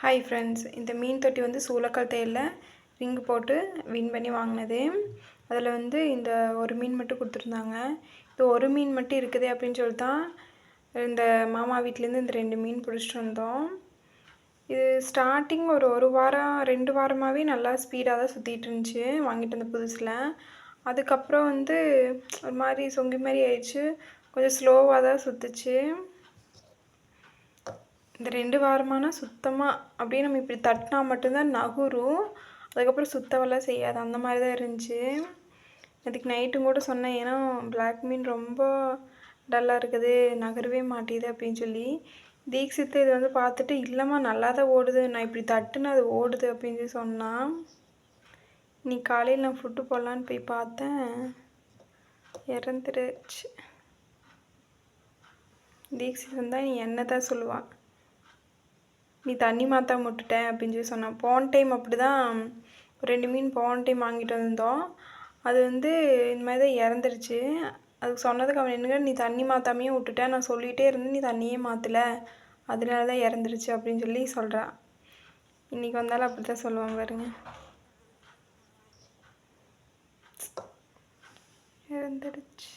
Hi friends, இந்த மீன் தொட்டி வந்து சூளக்கால் தேயில்ல ரிங்கு போட்டு வின் பண்ணி வாங்கினது. அதில் வந்து இந்த ஒரு மீன் மட்டும் கொடுத்துருந்தாங்க. இந்த ஒரு மீன் மட்டும் இருக்குது அப்படின்னு சொல்லி தான் இந்த மாமா வீட்டிலேருந்து இந்த 2 மீன் பிடிச்சிட்டு வந்தோம். இது ஸ்டார்டிங் ஒரு வாரம் 2 வாரமாகவே நல்லா ஸ்பீடாக தான் சுற்றிட்டு இருந்துச்சு வாங்கிட்டு வந்த புதுசில். அதுக்கப்புறம் வந்து ஒரு மாதிரி சொங்கி மாதிரி ஆயிடுச்சு, கொஞ்சம் ஸ்லோவாக தான் சுற்றுச்சு. இந்த 2 வாரமானா சுத்தமாக அப்படியே நம்ம இப்படி தட்டினா மட்டும்தான் நகரும், அதுக்கப்புறம் சுத்தவெல்லாம் செய்யாது, அந்த மாதிரி தான் இருந்துச்சு. அதுக்கு நைட்டும் கூட சொன்னேன், ஏன்னா பிளாக் மீன் ரொம்ப டல்லாக இருக்குது, நகரவே மாட்டேது அப்படின்னு சொல்லி. தீக்ஷித்து இது வந்து பார்த்துட்டு, இல்லைம்மா நல்லா தான் ஓடுது, நான் இப்படி தட்டுன்னு அது ஓடுது அப்படின்னு சொல்லி சொன்னான். இன்னைக்கு காலையில் நான் ஃபுட்டு போடலான்னு போய் பார்த்தேன், இறந்துருச்சு. தீக்ஷித் வந்தால் நீ என்ன தான் சொல்லுவான், நீ தண்ணி மாற்றாம விட்டுட்டேன் அப்படின்னு சொல்லி சொன்னான். போன டைம் அப்படி தான் 2 மீன் போன டைம் வாங்கிட்டு வந்திருந்தோம். அது வந்து இந்த மாதிரி தான் இறந்துருச்சு. அதுக்கு சொன்னதுக்கு அவன் என்னங்க, நீ தண்ணி மாற்றாமையே விட்டுட்டேன், நான் சொல்லிகிட்டே இருந்தேன், நீ தண்ணியே மாற்றலை, அதனால தான் இறந்துருச்சு அப்படின்னு சொல்லி சொல்கிறான். இன்றைக்கி வந்தாலும் அப்படி தான் சொல்லுவாங்க பாருங்க. இறந்துருச்சு.